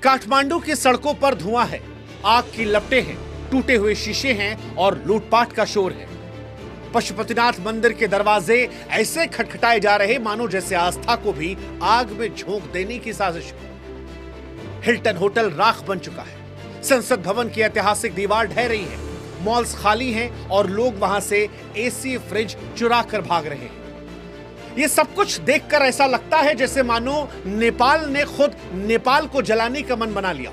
काठमांडू की सड़कों पर धुआं है, आग की लपटें हैं, टूटे हुए शीशे हैं और लूटपाट का शोर है। पशुपतिनाथ मंदिर के दरवाजे ऐसे खटखटाए जा रहे मानो जैसे आस्था को भी आग में झोंक देने की साजिश हो। हिल्टन होटल राख बन चुका है, संसद भवन की ऐतिहासिक दीवार ढह रही है, मॉल्स खाली हैं और लोग वहां से एसी फ्रिज चुरा कर भाग रहे हैं। ये सब कुछ देखकर ऐसा लगता है जैसे मानो नेपाल ने खुद नेपाल को जलाने का मन बना लिया।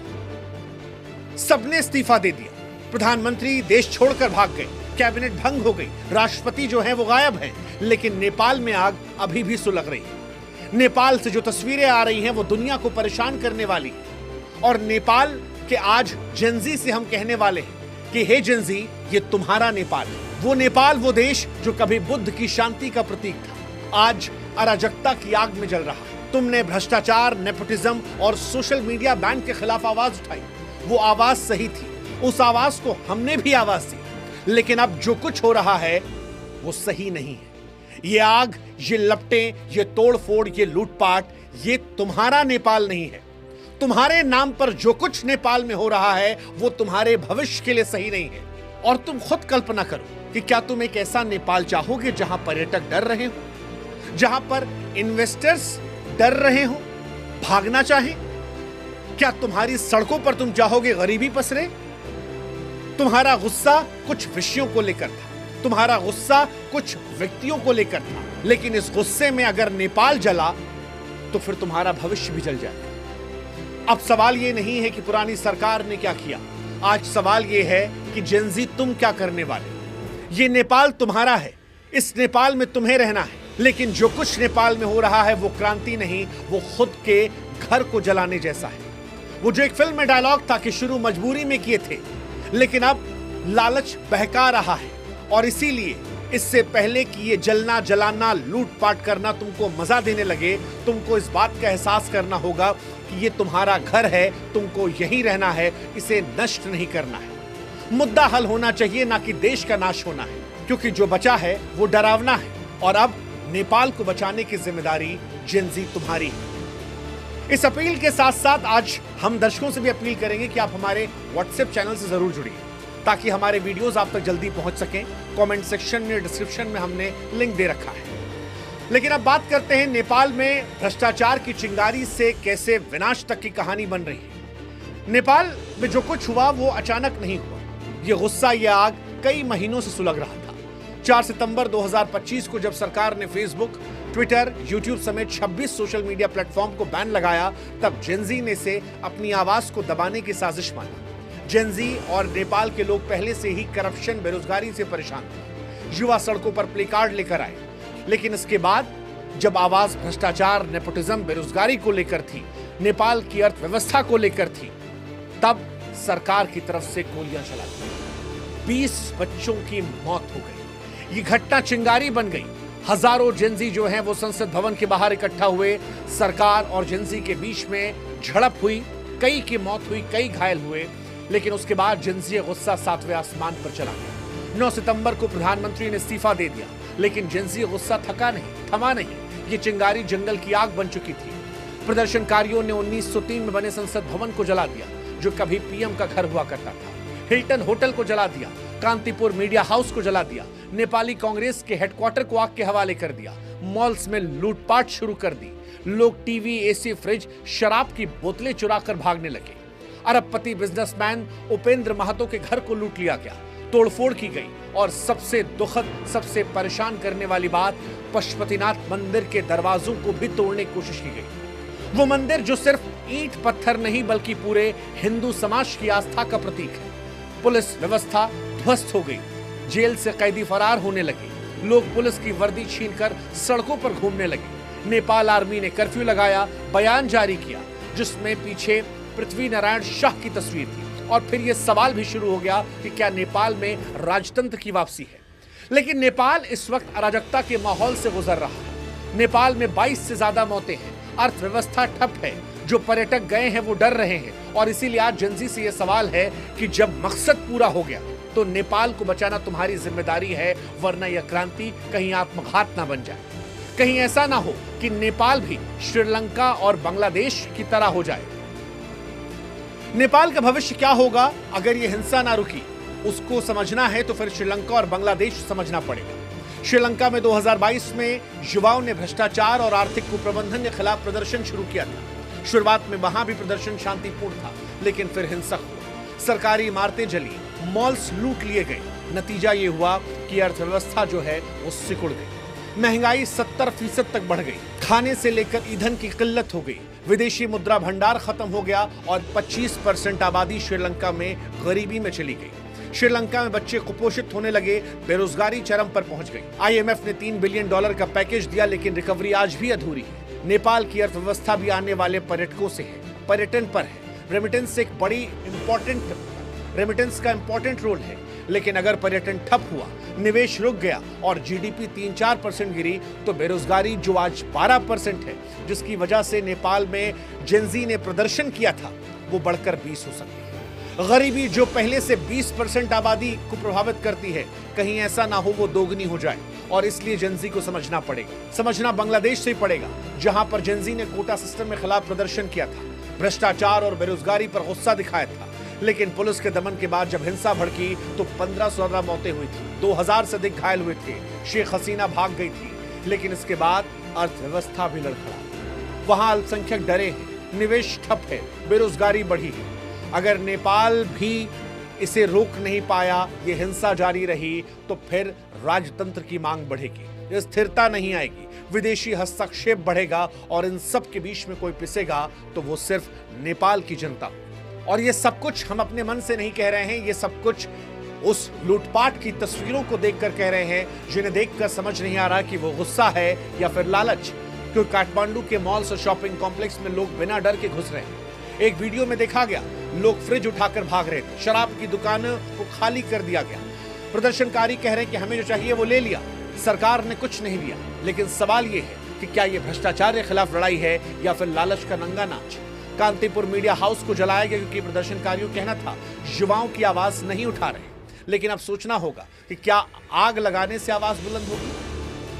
सबने इस्तीफा दे दिया, प्रधानमंत्री देश छोड़कर भाग गए, कैबिनेट भंग हो गई, राष्ट्रपति जो है वो गायब हैं, लेकिन नेपाल में आग अभी भी सुलग रही है। नेपाल से जो तस्वीरें आ रही हैं वो दुनिया को परेशान करने वाली है। और नेपाल के आज जेनजी से हम कहने वाले हैं कि हे जेनजी, ये तुम्हारा नेपाल है। वो नेपाल, वो देश जो कभी बुद्ध की शांति का प्रतीक था, आज अराजकता की आग में जल रहा है। तुमने भ्रष्टाचार, नेपोटिज्म और सोशल मीडिया बैन के खिलाफ आवाज उठाई। वो आवाज सही थी, उस आवाज को हमने भी आवाज दी, लेकिन अब जो कुछ हो रहा है वो सही नहीं है। ये आग, ये लपटें, ये तोड़फोड़, ये लूटपाट, ये तुम्हारा नेपाल नहीं है। तुम्हारे नाम पर जो कुछ नेपाल में हो रहा है वो तुम्हारे भविष्य के लिए सही नहीं है। और तुम खुद कल्पना करो कि क्या तुम एक ऐसा नेपाल चाहोगे जहां पर्यटक डर रहे हो, जहां पर इन्वेस्टर्स डर रहे हो, भागना चाहें? क्या तुम्हारी सड़कों पर तुम चाहोगे गरीबी पसरे? तुम्हारा गुस्सा कुछ विषयों को लेकर था, तुम्हारा गुस्सा कुछ व्यक्तियों को लेकर था, लेकिन इस गुस्से में अगर नेपाल जला तो फिर तुम्हारा भविष्य भी जल जाएगा। अब सवाल यह नहीं है कि पुरानी सरकार ने क्या किया, आज सवाल यह है कि जेनजी तुम क्या करने वाले। ये नेपाल तुम्हारा है, इस नेपाल में तुम्हें रहना है, लेकिन जो कुछ नेपाल में हो रहा है वो क्रांति नहीं, वो खुद के घर को जलाने जैसा है। वो जो एक फिल्म में डायलॉग था कि शुरू मजबूरी में किए थे, लेकिन अब लालच बहका रहा है। और इसीलिए इससे पहले कि ये जलना, जलाना, लूटपाट करना तुमको मजा देने लगे, तुमको इस बात का एहसास करना होगा कि ये तुम्हारा घर है, तुमको यहीं रहना है, इसे नष्ट नहीं करना है। मुद्दा हल होना चाहिए, ना कि देश का नाश होना है, क्योंकि जो बचा है वो डरावना है। और अब नेपाल को बचाने की जिम्मेदारी जेनजी तुम्हारी है। इस अपील के साथ साथ आज हम दर्शकों से भी अपील करेंगे कि आप हमारे व्हाट्सएप चैनल से जरूर जुड़िए, ताकि हमारे वीडियोस आप तक जल्दी पहुंच सकें। कमेंट सेक्शन में, डिस्क्रिप्शन में हमने लिंक दे रखा है। लेकिन अब बात करते हैं नेपाल में भ्रष्टाचार की चिंगारी से कैसे विनाश तक की कहानी बन रही है। नेपाल में जो कुछ हुआ वो अचानक नहीं हुआ। ये गुस्सा, ये आग कई महीनों से सुलग रहा था। 4 सितंबर 2025 को जब सरकार ने फेसबुक, ट्विटर, यूट्यूब समेत 26 सोशल मीडिया प्लेटफॉर्म को बैन लगाया, तब जेनजी ने से अपनी आवाज को दबाने की साजिश मानी। जेनजी और नेपाल के लोग पहले से ही करप्शन, बेरोजगारी से परेशान थे। युवा सड़कों पर प्ले कार्ड लेकर आए, लेकिन इसके बाद जब आवाज भ्रष्टाचार, नेपोटिज्म, बेरोजगारी को लेकर थी, नेपाल की अर्थव्यवस्था को लेकर थी, तब सरकार की तरफ से गोलियां चला दी। 20 बच्चों की मौत हो गई। ये घटना चिंगारी बन गई। हजारों जेनजी जो हैं वो संसद भवन के बाहर इकट्ठा हुए। सरकार और जेनजी के बीच में झड़प हुई, कई की मौत हुई, कई घायल हुए। लेकिन उसके बाद जेनजी गुस्सा 7वें आसमान पर चला गया। 9 सितंबर को प्रधानमंत्री ने इस्तीफा दे दिया, लेकिन जेनजी गुस्सा थका नहीं, थमा नहीं। ये चिंगारी जंगल की आग बन चुकी थी। प्रदर्शनकारियों ने 1903 में बने संसद भवन को जला दिया, जो कभी पीएम का घर हुआ करता था। हिल्टन होटल को जला दिया, कांतिपुर मीडिया हाउस को जला दिया, नेपाली कांग्रेस के हेडक्वार्टर को आग के हवाले कर दिया, मॉल्स में लूटपाट शुरू कर दी। लोग टीवी, एसी, फ्रिज, शराब की बोतलें चुराकर भागने लगे। अरबपति बिजनेसमैन उपेंद्र महतो के घर को लूट लिया गया, तोड़फोड़ की गई। और सबसे दुखद, सबसे परेशान करने वाली बात, पशुपतिनाथ मंदिर के दरवाजों को भी तोड़ने की कोशिश की गई। वो मंदिर जो सिर्फ ईंट पत्थर नहीं बल्कि पूरे हिंदू समाज की आस्था का प्रतीक है। पुलिस व्यवस्था ध्वस्त हो गई, जेल से कैदी फरार होने लगे, लोग पुलिस की वर्दी छीनकर सड़कों पर घूमने लगे। नेपाल आर्मी ने कर्फ्यू लगाया, बयान जारी किया, जिसमें पीछे पृथ्वी नारायण शाह की तस्वीर थी। और फिर यह सवाल भी शुरू हो गया कि क्या नेपाल में राजतंत्र की वापसी है। लेकिन नेपाल इस वक्त अराजकता के माहौल से गुजर रहा है। नेपाल में 22 से ज्यादा मौतें हैं, अर्थव्यवस्था ठप है, जो पर्यटक गए हैं वो डर रहे हैं। और इसीलिए आज जेनजी से यह सवाल है कि जब मकसद पूरा हो गया तो नेपाल को बचाना तुम्हारी जिम्मेदारी है, वरना यह क्रांति कहीं आत्मघात ना बन जाए। कहीं ऐसा ना हो कि नेपाल भी श्रीलंका और बांग्लादेश की तरह हो जाए। नेपाल का भविष्य क्या होगा अगर ये हिंसा ना रुकी, उसको समझना है तो फिर श्रीलंका और बांग्लादेश समझना पड़ेगा। श्रीलंका में 2022 में युवाओं ने भ्रष्टाचार और आर्थिक कुप्रबंधन के खिलाफ प्रदर्शन शुरू किया था। शुरुआत में वहां भी प्रदर्शन शांतिपूर्ण था, लेकिन फिर हिंसक हुआ। सरकारी इमारतें जली, मॉल्स लूट लिए गए। नतीजा ये हुआ कि अर्थव्यवस्था जो है वो सिकुड़ गई। महंगाई 70% तक बढ़ गई। खाने से लेकर ईंधन की किल्लत हो गई। विदेशी मुद्रा भंडार खत्म हो गया और 25% आबादी श्रीलंका में गरीबी में चली गई। श्रीलंका में बच्चे कुपोषित होने लगे, बेरोजगारी चरम पर पहुंच गई। IMF ने $3 बिलियन का पैकेज दिया, लेकिन रिकवरी आज भी अधूरी है। नेपाल की अर्थव्यवस्था भी आने वाले पर्यटकों से है, पर्यटन पर है। रेमिटेंस का इंपॉर्टेंट रोल है, लेकिन अगर पर्यटन ठप हुआ, निवेश रुक गया और GDP 3-4% गिरी, तो बेरोजगारी जो आज 12% है, जिसकी वजह से नेपाल में जेनजी ने प्रदर्शन किया था, वो बढ़कर 20 हो सकती है। गरीबी जो पहले से 20% आबादी को प्रभावित करती है, कहीं ऐसा ना हो वो दोगुनी हो जाए, और इसलिए जेनजी को समझना पड़ेगा। समझना बांग्लादेश से ही पड़ेगा, जहां पर जेनजी ने कोटा सिस्टम के खिलाफ प्रदर्शन किया था, भ्रष्टाचार और बेरोजगारी पर गुस्सा दिखाया था। लेकिन पुलिस के दमन के बाद जब हिंसा भड़की तो 1500 मौतें हुई थी, 2000 से अधिक घायल हुए थे। शेख हसीना भाग गई थी, लेकिन इसके बाद अर्थव्यवस्था भी लड़खड़ा। वहां अल्पसंख्यक डरे हैं, निवेश ठप है, बेरोजगारी बढ़ी है। अगर नेपाल भी इसे रोक नहीं पाया, ये हिंसा जारी रही, तो फिर राजतंत्र की मांग बढ़ेगी, स्थिरता नहीं आएगी, विदेशी हस्तक्षेप बढ़ेगा, और इन सब के बीच में कोई पिसेगा तो वो सिर्फ नेपाल की जनता। और ये सब कुछ हम अपने मन से नहीं कह रहे हैं, ये सब कुछ उस लूटपाट की तस्वीरों को देखकर कह रहे हैं, जिन्हें देखकर समझ नहीं आ रहा कि वो गुस्सा है या फिर लालच। क्योंकि काठमांडू के मॉल्स और शॉपिंग कॉम्प्लेक्स में लोग बिना डर के घुस रहे हैं। एक वीडियो में देखा गया, लोग फ्रिज उठाकर भाग रहे थे, शराब की दुकानों को खाली कर दिया गया। प्रदर्शनकारी कह रहे हैं कि हमें जो चाहिए वो ले लिया, सरकार ने कुछ नहीं दिया। लेकिन सवाल ये है कि क्या ये भ्रष्टाचार के खिलाफ लड़ाई है या फिर लालच का नंगा नाच। कांतिपुर मीडिया हाउस को जलाया गया क्योंकि प्रदर्शनकारियों का कहना था युवाओं की आवाज नहीं उठा रहे। लेकिन अब सोचना होगा कि क्या आग लगाने से आवाज बुलंद होगी?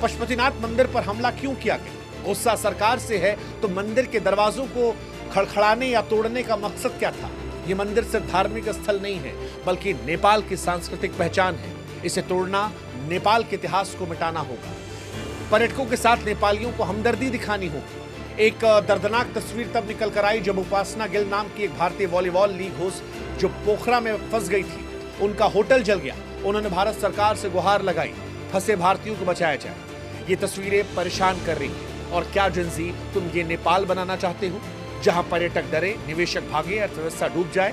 पशुपतिनाथ मंदिर पर हमला क्यों किया गया? गुस्सा सरकार से है तो मंदिर के दरवाजों को खड़खड़ाने या तोड़ने का मकसद क्या था? ये मंदिर सिर्फ धार्मिक स्थल नहीं है, बल्कि नेपाल की सांस्कृतिक पहचान है। इसे तोड़ना नेपाल के इतिहास को मिटाना होगा। पर्यटकों के साथ नेपालियों को हमदर्दी दिखानी होगी। एक दर्दनाक तस्वीर तब निकल कर आई जब उपासना गिल नाम की एक भारतीय वॉलीबॉल लीग होस्ट जो पोखरा में फंस गई थी, उनका होटल जल गया। उन्होंने भारत सरकार से गुहार लगाई, फंसे भारतीयों को बचाया जाए। ये तस्वीरें परेशान कर रही हैं। और क्या जेनजी तुम ये नेपाल बनाना चाहते हो, जहां पर्यटक डरे, निवेशक भागे, अर्थव्यवस्था डूब जाए?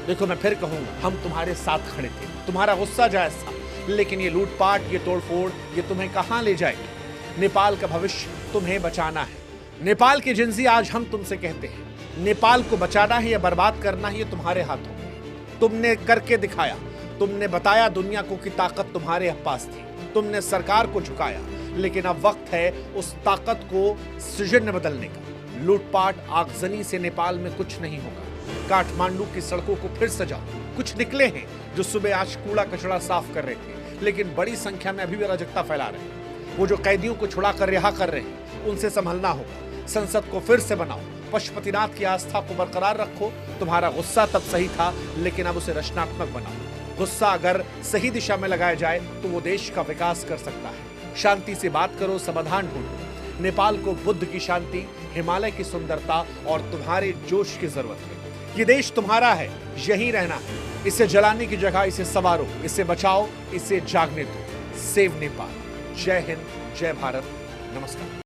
देखो, मैं फिर कहूंगा, हम तुम्हारे साथ खड़े थे, तुम्हारा गुस्सा जायज था, लेकिन ये लूटपाट, ये तोड़फोड़, ये तुम्हें कहां ले जाएगी? नेपाल का भविष्य तुम्हें बचाना है। नेपाल के जेनजी आज हम तुमसे कहते हैं, नेपाल को बचाना है या बर्बाद करना है, ये तुम्हारे हाथों में। तुमने करके दिखाया, तुमने बताया दुनिया को कि ताकत तुम्हारे पास थी, तुमने सरकार को झुकाया, लेकिन अब वक्त है उस ताकत को सृजन में बदलने का। लूटपाट, आगजनी से नेपाल में कुछ नहीं होगा। काठमांडू की सड़कों को फिर सजाओ। कुछ निकले हैं जो सुबह आज कूड़ा कचरा साफ कर रहे थे, लेकिन बड़ी संख्या में अभी भी अराजकता फैला रहे हैं। वो जो कैदियों को छुड़ा कर रिहा कर रहे हैं, उनसे संभलना होगा। संसद को फिर से बनाओ, पशुपतिनाथ की आस्था को बरकरार रखो। तुम्हारा गुस्सा तब सही था, लेकिन अब उसे रचनात्मक बनाओ। गुस्सा अगर सही दिशा में लगाया जाए तो वो देश का विकास कर सकता है। शांति से बात करो, समाधान ढूंढो। नेपाल को बुद्ध की शांति, हिमालय की सुंदरता और तुम्हारे जोश की जरूरत है। ये देश तुम्हारा है, यहीं रहना है। इसे जलाने की जगह इसे संवारो, इसे बचाओ, इसे जागने दो। सेव नेपाल। जय हिंद, जय भारत, नमस्कार।